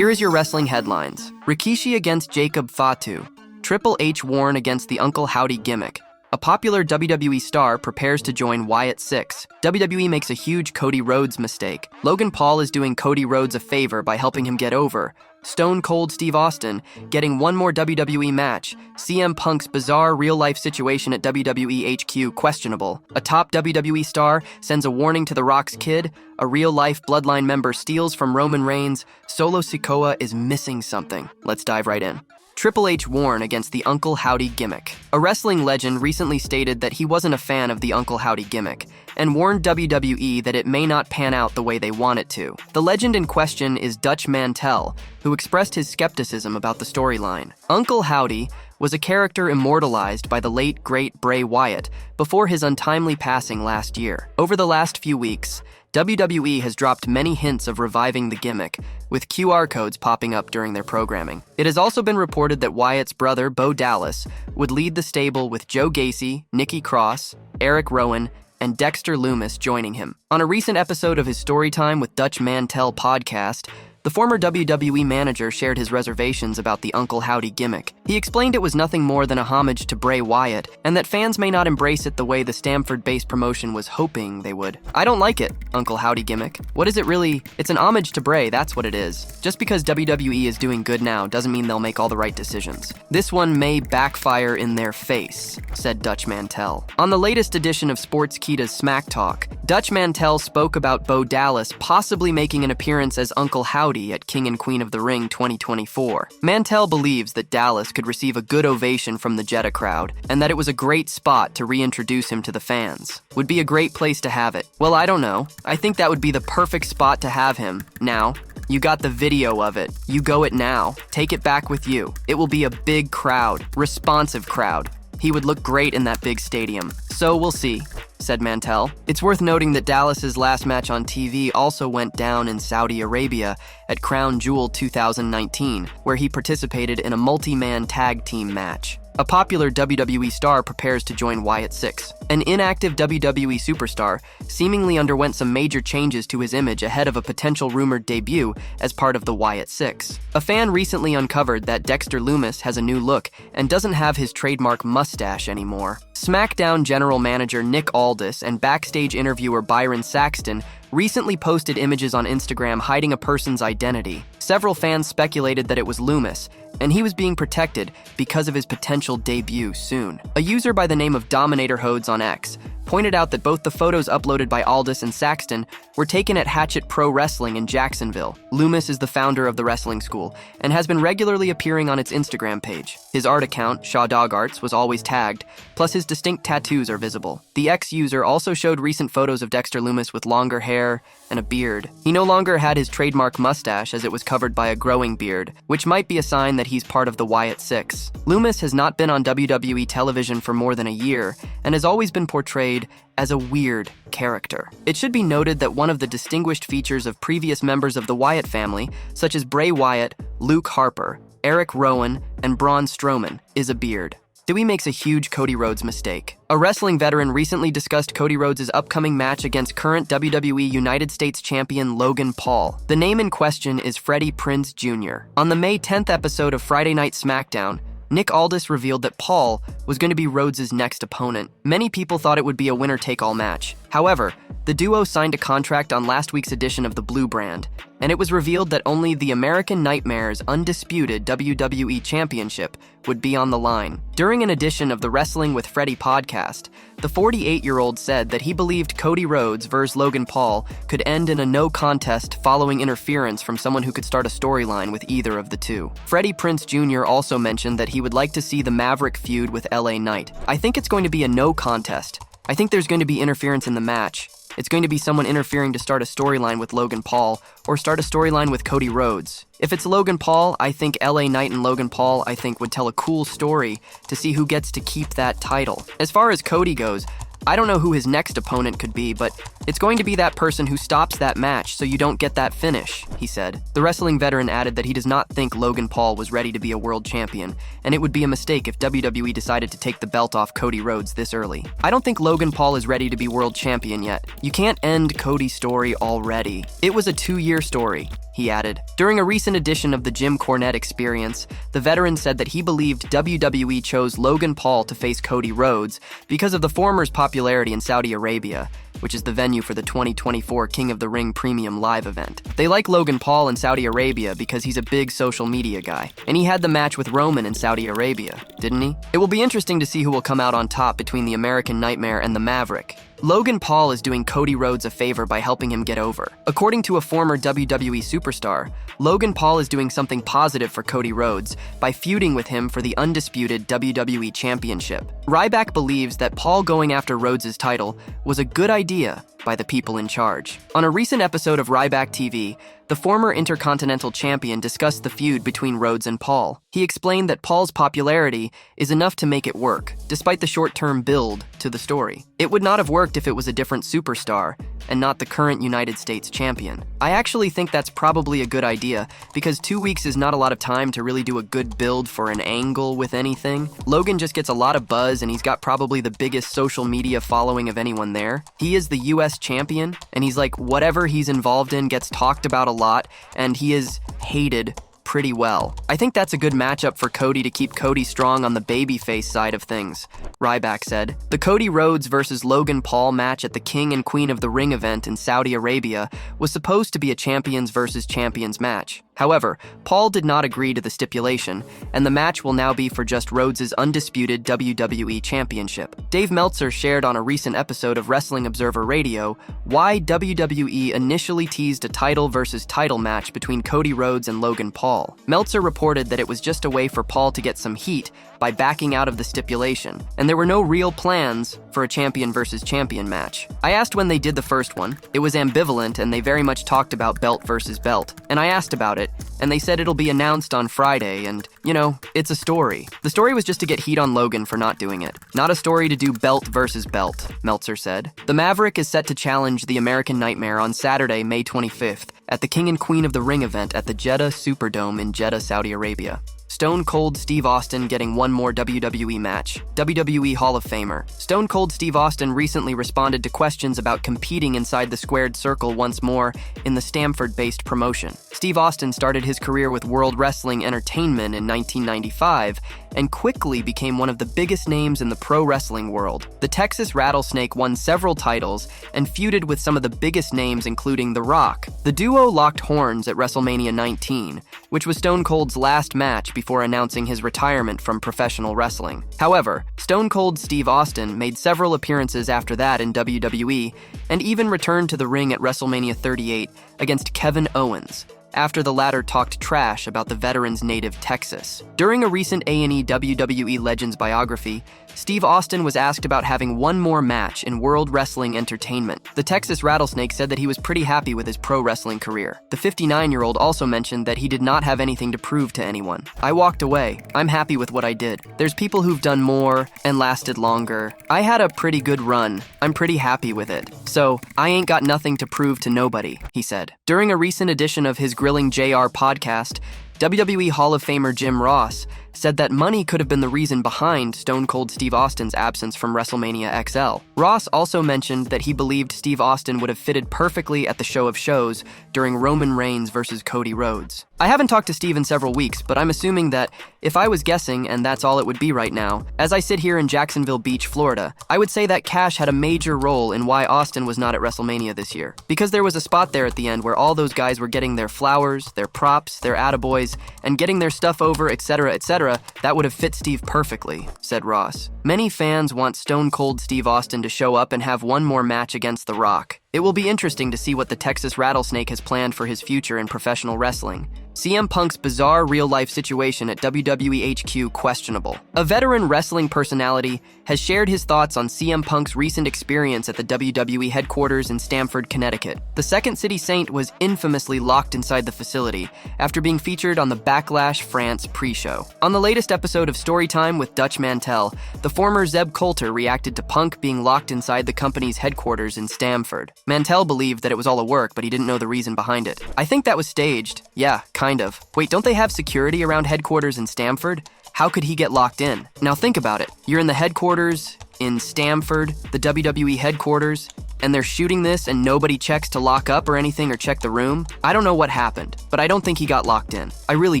Here is your wrestling headlines. Rikishi against Jacob Fatu. Triple H warn against the Uncle Howdy gimmick. A popular WWE star prepares to join Wyatt 6. WWE makes a huge Cody Rhodes mistake. Logan Paul is doing Cody Rhodes a favor by helping him get over. Stone Cold Steve Austin getting one more WWE match. CM Punk's bizarre real-life situation at WWE HQ questionable. A top WWE star sends a warning to The Rock's kid. A real-life Bloodline member steals from Roman Reigns. Solo Sikoa is missing something. Let's dive right in. Triple H warn against the Uncle Howdy gimmick. A wrestling legend recently stated that he wasn't a fan of the Uncle Howdy gimmick and warned WWE that it may not pan out the way they want it to. The legend in question is Dutch Mantell, who expressed his skepticism about the storyline. Uncle Howdy was a character immortalized by the late, great Bray Wyatt before his untimely passing last year. Over the last few weeks, WWE has dropped many hints of reviving the gimmick, with QR codes popping up during their programming. It has also been reported that Wyatt's brother, Bo Dallas, would lead the stable with Joe Gacy, Nikki Cross, Eric Rowan, and Dexter Lumis joining him. On a recent episode of his Storytime with Dutch Mantell podcast, the former WWE manager shared his reservations about the Uncle Howdy gimmick. He explained it was nothing more than a homage to Bray Wyatt, and that fans may not embrace it the way the Stamford-based promotion was hoping they would. I don't like it, Uncle Howdy gimmick. What is it really? It's an homage to Bray, that's what it is. Just because WWE is doing good now doesn't mean they'll make all the right decisions. This one may backfire in their face, said Dutch Mantell. On the latest edition of Sportskeeda's Smack Talk, Dutch Mantell spoke about Bo Dallas possibly making an appearance as Uncle Howdy at King and Queen of the Ring 2024. Mantell believes that Dallas could receive a good ovation from the Jeddah crowd, and that it was a great spot to reintroduce him to the fans. Would be a great place to have it. Well, I don't know. I think that would be the perfect spot to have him. Now, you got the video of it. You go it now. Take it back with you. It will be a big crowd, responsive crowd. He would look great in that big stadium. So we'll see, said Mantell. It's worth noting that Dallas's last match on TV also went down in Saudi Arabia at Crown Jewel 2019, where he participated in a multi-man tag team match. A popular WWE star prepares to join Wyatt 6. An inactive WWE superstar seemingly underwent some major changes to his image ahead of a potential rumored debut as part of the Wyatt 6. A fan recently uncovered that Dexter Lumis has a new look and doesn't have his trademark mustache anymore. SmackDown general manager Nick Aldis and backstage interviewer Byron Saxton recently posted images on Instagram hiding a person's identity. Several fans speculated that it was Lumis, and he was being protected because of his potential debut soon. A user by the name of Dominator Hodes on X pointed out that both the photos uploaded by Aldis and Saxton were taken at Hatchet Pro Wrestling in Jacksonville. Lumis is the founder of the wrestling school and has been regularly appearing on its Instagram page. His art account, Shaw Dog Arts, was always tagged, plus his distinct tattoos are visible. The X user also showed recent photos of Dexter Lumis with longer hair and a beard. He no longer had his trademark mustache as it was covered by a growing beard, which might be a sign that he's part of the Wyatt 6. Lumis has not been on WWE television for more than a year and has always been portrayed as a weird character. It should be noted that one of the distinguished features of previous members of the Wyatt family, such as Bray Wyatt, Luke Harper, Eric Rowan, and Braun Strowman, is a beard. Dewey makes a huge Cody Rhodes mistake. A wrestling veteran recently discussed Cody Rhodes' upcoming match against current WWE United States champion Logan Paul. The name in question is Freddie Prinze Jr. On the May 10th episode of Friday Night SmackDown, Nick Aldis revealed that Paul was going to be Rhodes' next opponent. Many people thought it would be a winner-take-all match. However, the duo signed a contract on last week's edition of the Blue Brand, and it was revealed that only the American Nightmare's undisputed WWE Championship would be on the line. During an edition of the Wrestling with Freddie podcast, the 48-year-old said that he believed Cody Rhodes vs. Logan Paul could end in a no contest following interference from someone who could start a storyline with either of the two. Freddie Prinze Jr. also mentioned that he would like to see the Maverick feud with LA Knight. I think it's going to be a no contest. I think there's going to be interference in the match. It's going to be someone interfering to start a storyline with Logan Paul or start a storyline with Cody Rhodes. If it's Logan Paul, I think LA Knight and Logan Paul, I think, would tell a cool story to see who gets to keep that title. As far as Cody goes, I don't know who his next opponent could be, but it's going to be that person who stops that match so you don't get that finish, he said. The wrestling veteran added that he does not think Logan Paul was ready to be a world champion, and it would be a mistake if WWE decided to take the belt off Cody Rhodes this early. I don't think Logan Paul is ready to be world champion yet. You can't end Cody's story already. It was a 2-year story. he added. During a recent edition of the Jim Cornette Experience, the veteran said that he believed WWE chose Logan Paul to face Cody Rhodes because of the former's popularity in Saudi Arabia, which is the venue for the 2024 King of the Ring Premium Live event. They like Logan Paul in Saudi Arabia because he's a big social media guy, and he had the match with Roman in Saudi Arabia, didn't he? It will be interesting to see who will come out on top between the American Nightmare and the Maverick. Logan Paul is doing Cody Rhodes a favor by helping him get over. According to a former WWE superstar, Logan Paul is doing something positive for Cody Rhodes by feuding with him for the undisputed WWE Championship. Ryback believes that Paul going after Rhodes' title was a good idea by the people in charge. On a recent episode of Ryback TV, the former Intercontinental Champion discussed the feud between Rhodes and Paul. He explained that Paul's popularity is enough to make it work, despite the short-term build to the story. It would not have worked if it was a different superstar and not the current United States champion. I actually think that's probably a good idea, because 2 weeks is not a lot of time to really do a good build for an angle with anything. Logan just gets a lot of buzz, and he's got probably the biggest social media following of anyone there. He is the US champion, and he's like, whatever he's involved in gets talked about a lot, and he is hated pretty well. I think that's a good matchup for Cody to keep Cody strong on the babyface side of things, Ryback said. The Cody Rhodes versus Logan Paul match at the King and Queen of the Ring event in Saudi Arabia was supposed to be a champions versus champions match. However, Paul did not agree to the stipulation, and the match will now be for just Rhodes' undisputed WWE Championship. Dave Meltzer shared on a recent episode of Wrestling Observer Radio why WWE initially teased a title versus title match between Cody Rhodes and Logan Paul. Meltzer reported that it was just a way for Paul to get some heat by backing out of the stipulation, and there were no real plans for a champion versus champion match. I asked when they did the first one. It was ambivalent, and they very much talked about belt versus belt. And I asked about it, and they said it'll be announced on Friday, and, you know, it's a story. The story was just to get heat on Logan for not doing it. Not a story to do belt versus belt, Meltzer said. The Maverick is set to challenge the American Nightmare on Saturday, May 25th, at the King and Queen of the Ring event at the Jeddah Superdome in Jeddah, Saudi Arabia. Stone Cold Steve Austin getting one more WWE match. WWE Hall of Famer. Stone Cold Steve Austin recently responded to questions about competing inside the squared circle once more in the Stamford-based promotion. Steve Austin started his career with World Wrestling Entertainment in 1995 and quickly became one of the biggest names in the pro wrestling world. The Texas Rattlesnake won several titles and feuded with some of the biggest names, including The Rock. The duo locked horns at WrestleMania 19, which was Stone Cold's last match before announcing his retirement from professional wrestling. However, Stone Cold Steve Austin made several appearances after that in WWE and even returned to the ring at WrestleMania 38 against Kevin Owens, after the latter talked trash about the veteran's native Texas. During a recent A&E WWE Legends biography, Steve Austin was asked about having one more match in World Wrestling Entertainment. The Texas Rattlesnake said that he was pretty happy with his pro wrestling career. The 59-year-old also mentioned that he did not have anything to prove to anyone. I walked away. I'm happy with what I did. There's people who've done more and lasted longer. I had a pretty good run. I'm pretty happy with it. So, I ain't got nothing to prove to nobody, he said. During a recent edition of his Grilling JR podcast, WWE Hall of Famer Jim Ross said that money could have been the reason behind Stone Cold Steve Austin's absence from WrestleMania XL. Ross also mentioned that he believed Steve Austin would have fitted perfectly at the Show of Shows during Roman Reigns versus Cody Rhodes. I haven't talked to Steve in several weeks, but I'm assuming that if I was guessing, and that's all it would be right now, as I sit here in Jacksonville Beach, Florida, I would say that cash had a major role in why Austin was not at WrestleMania this year. Because there was a spot there at the end where all those guys were getting their flowers, their props, their attaboys, and getting their stuff over, etc., etc., that would have fit Steve perfectly, said Ross. Many fans want Stone Cold Steve Austin to show up and have one more match against The Rock. It will be interesting to see what the Texas Rattlesnake has planned for his future in professional wrestling. CM Punk's bizarre real-life situation at WWE HQ questionable. A veteran wrestling personality has shared his thoughts on CM Punk's recent experience at the WWE headquarters in Stamford, Connecticut. The Second City Saint was infamously locked inside the facility after being featured on the Backlash France pre-show. On the latest episode of Storytime with Dutch Mantel, the former Zeb Coulter reacted to Punk being locked inside the company's headquarters in Stamford. Mantel believed that it was all a work, but he didn't know the reason behind it. I think that was staged. Yeah, kind of. Wait, don't they have security around headquarters in Stamford? How could he get locked in? Now think about it. You're in the headquarters in Stamford, the WWE headquarters. and they're shooting this and nobody checks to lock up or anything or check the room? I don't know what happened, but I don't think he got locked in. I really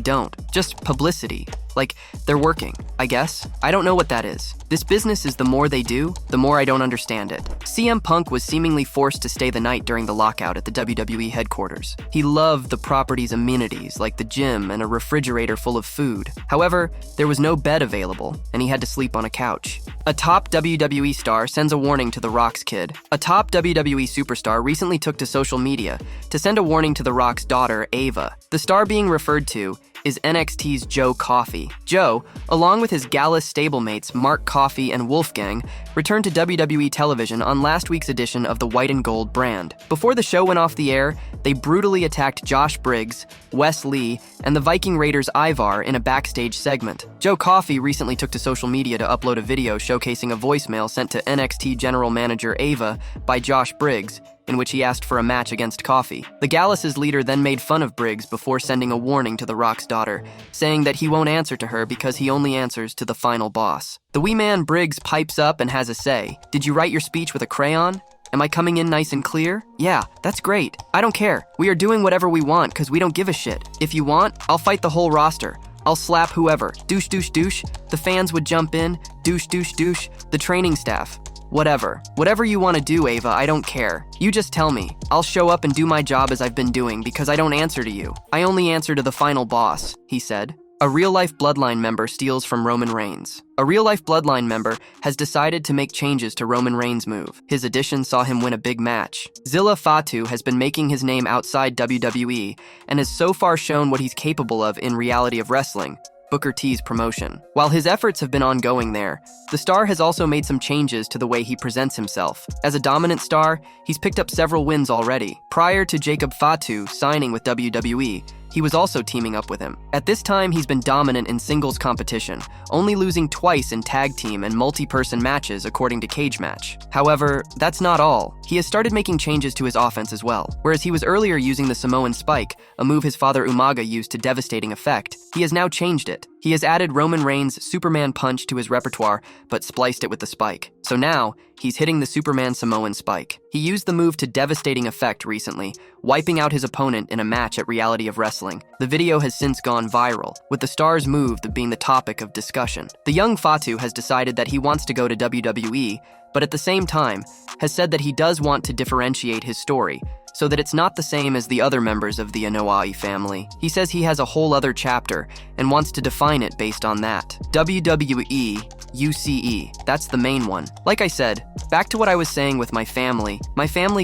don't. Just publicity. Like, they're working, I guess. I don't know what that is. This business is the more they do, the more I don't understand it. CM Punk was seemingly forced to stay the night during the lockout at the WWE headquarters. He loved the property's amenities, like the gym and a refrigerator full of food. However, there was no bed available, and he had to sleep on a couch. A top WWE star sends a warning to The Rock's kid. A top WWE superstar recently took to social media to send a warning to The Rock's daughter, Ava. The star being referred to is NXT's Joe Coffey. Joe, along with his Gallus stablemates Mark Coffey and Wolfgang, returned to WWE television on last week's edition of the White and Gold brand. Before the show went off the air, they brutally attacked Josh Briggs, Wes Lee, and the Viking Raiders Ivar in a backstage segment. Joe Coffey recently took to social media to upload a video showcasing a voicemail sent to NXT General Manager Ava by Josh Briggs, in which he asked for a match against Coffey. The Gallus' leader then made fun of Briggs before sending a warning to The Rock's daughter, saying that he won't answer to her because he only answers to the final boss. The wee man Briggs pipes up and has a say. Did you write your speech with a crayon? Am I coming in nice and clear? Yeah, that's great. I don't care. We are doing whatever we want because we don't give a shit. If you want, I'll fight the whole roster. I'll slap whoever. Douche, douche, douche. The fans would jump in. Douche, douche, douche. The training staff. Whatever. Whatever you want to do, Ava, I don't care. You just tell me. I'll show up and do my job as I've been doing because I don't answer to you. I only answer to the final boss, he said. A Real-life Bloodline member steals from Roman Reigns. A Real-life Bloodline member has decided to make changes to Roman Reigns' move. His addition saw him win a big match. Zilla Fatu has been making his name outside WWE and has so far shown what he's capable of in reality of wrestling, Booker T's promotion. While his efforts have been ongoing there, the star has also made some changes to the way he presents himself. As a dominant star, he's picked up several wins already. Prior to Jacob Fatu signing with WWE, he was also teaming up with him. At this time, he's been dominant in singles competition, only losing twice in tag team and multi-person matches according to Cage Match. However, that's not all. He has started making changes to his offense as well. Whereas he was earlier using the Samoan Spike, a move his father Umaga used to devastating effect, he has now changed it. He has added Roman Reigns' Superman Punch to his repertoire, but spliced it with the Spike. So now, he's hitting the Superman Samoan Spike. He used the move to devastating effect recently, wiping out his opponent in a match at Reality of Wrestling. The video has since gone viral, with the star's move being the topic of discussion. The young Fatu has decided that he wants to go to WWE, but at the same time, has said that he does want to differentiate his story, so that it's not the same as the other members of the Anoa'i family. He says he has a whole other chapter and wants to define it based on that. WWE, UCE, that's the main one. Like I said, back to what I was saying with my family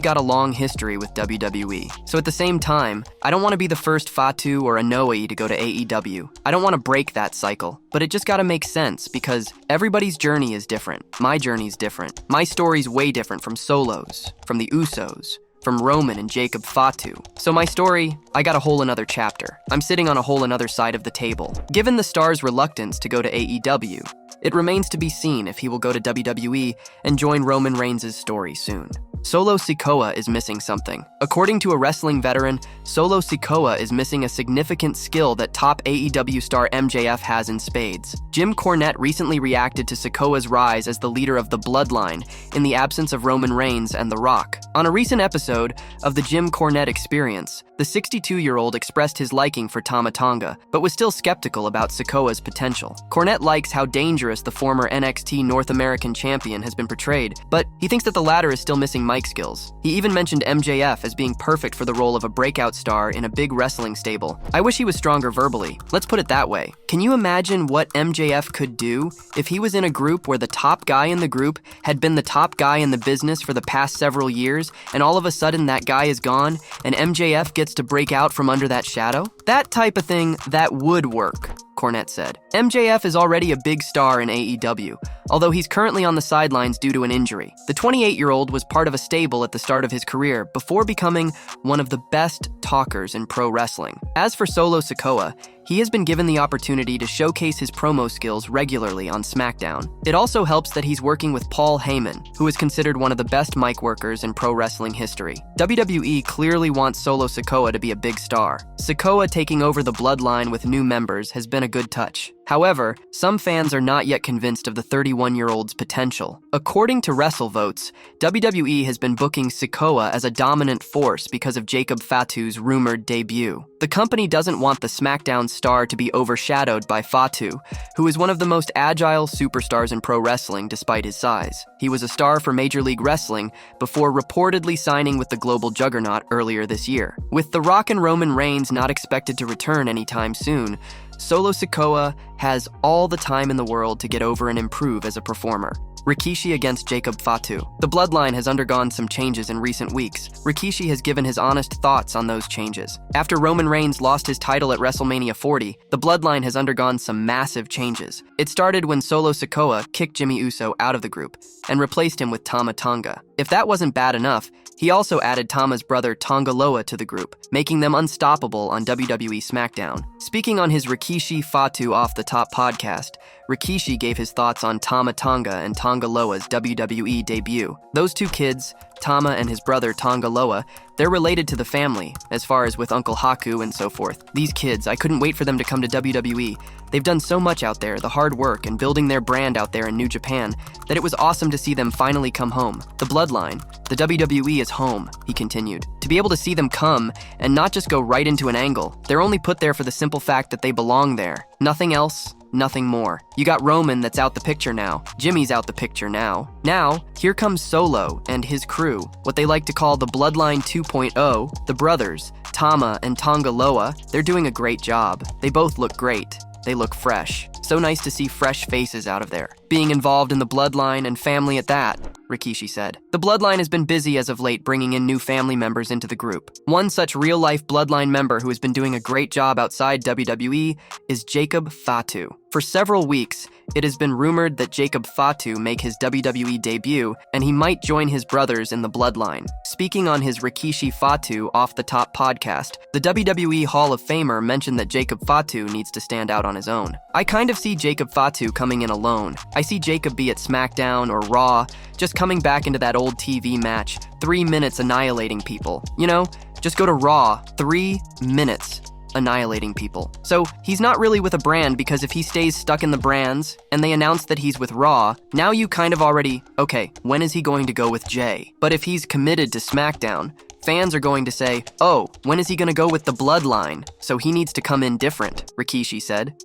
got a long history with WWE. So at the same time, I don't want to be the first Fatu or Anoa'i to go to AEW. I don't want to break that cycle, but it just gotta make sense because everybody's journey is different. My journey's different. My story's way different from Solo's, from the Usos, from Roman and Jacob Fatu. So my story, I got a whole another chapter. I'm sitting on a whole another side of the table. Given the star's reluctance to go to AEW, it remains to be seen if he will go to WWE and join Roman Reigns' story soon. Solo Sikoa is missing something. According to a wrestling veteran, Solo Sikoa is missing a significant skill that top AEW star MJF has in spades. Jim Cornette recently reacted to Sikoa's rise as the leader of the Bloodline in the absence of Roman Reigns and The Rock. On a recent episode of the Jim Cornette Experience, the 62-year-old expressed his liking for Tama Tonga, but was still skeptical about Sikoa's potential. Cornette likes how dangerous the former NXT North American champion has been portrayed, but he thinks that the latter is still missing mic skills. He even mentioned MJF as being perfect for the role of a breakout star in a big wrestling stable. I wish he was stronger verbally. Let's put it that way. Can you imagine what MJF could do if he was in a group where the top guy in the group had been the top guy in the business for the past several years, and all of a sudden that guy is gone, and MJF gets to break out from under that shadow? That type of thing, that would work, Cornette said. MJF is already a big star in AEW, although he's currently on the sidelines due to an injury. The 28-year-old was part of a stable at the start of his career before becoming one of the best talkers in pro wrestling. As for Solo Sikoa, he has been given the opportunity to showcase his promo skills regularly on SmackDown. It also helps that he's working with Paul Heyman, who is considered one of the best mic workers in pro wrestling history. WWE clearly wants Solo Sikoa to be a big star. Sikoa taking over the Bloodline with new members has been a good touch. However, some fans are not yet convinced of the 31-year-old's potential. According to WrestleVotes, WWE has been booking Sikoa as a dominant force because of Jacob Fatu's rumored debut. The company doesn't want the SmackDown star to be overshadowed by Fatu, who is one of the most agile superstars in pro wrestling despite his size. He was a star for Major League Wrestling before reportedly signing with the global juggernaut earlier this year. With The Rock and Roman Reigns not expected to return anytime soon, Solo Sikoa has all the time in the world to get over and improve as a performer. Rikishi against Jacob Fatu. The Bloodline has undergone some changes in recent weeks. Rikishi has given his honest thoughts on those changes. After Roman Reigns lost his title at WrestleMania 40, the Bloodline has undergone some massive changes. It started when Solo Sikoa kicked Jimmy Uso out of the group and replaced him with Tama Tonga. If that wasn't bad enough, he also added Tama's brother Tonga Loa to the group, making them unstoppable on WWE SmackDown. Speaking on his Rikishi Fatu Off the Top podcast, Rikishi gave his thoughts on Tama Tonga and Tonga Loa's WWE debut. Those two kids, Tama and his brother Tonga Loa, they're related to the family, as far as with Uncle Haku and so forth. These kids, I couldn't wait for them to come to WWE. They've done so much out there, the hard work and building their brand out there in New Japan, that it was awesome to see them finally come home. The Bloodline, the WWE is home, he continued. To be able to see them come and not just go right into an angle, they're only put there for the simple fact that they belong there. Nothing else, nothing more. You got Roman that's out the picture now. Jimmy's out the picture now. Now, here comes Solo and his crew, what they like to call the Bloodline 2.0, the brothers, Tama and Tonga Loa. They're doing a great job. They both look great. They look fresh. So nice to see fresh faces out of there. Being involved in the Bloodline and family at that, Rikishi said. The Bloodline has been busy as of late bringing in new family members into the group. One such real-life Bloodline member who has been doing a great job outside WWE is Jacob Fatu. For several weeks, it has been rumored that Jacob Fatu make his WWE debut and he might join his brothers in the Bloodline. Speaking on his Rikishi Fatu Off the Top podcast, the WWE Hall of Famer mentioned that Jacob Fatu needs to stand out on his own. I kind of see Jacob Fatu coming in alone. I see Jacob be at SmackDown or Raw, just coming back into that old TV match, 3 minutes annihilating people. You know, just go to Raw, 3 minutes annihilating people. So he's not really with a brand, because if he stays stuck in the brands and they announce that he's with Raw, now you kind of already, okay, when is he going to go with Jay? But if he's committed to SmackDown, fans are going to say, oh, when is he going to go with the Bloodline? So he needs to come in different, Rikishi said.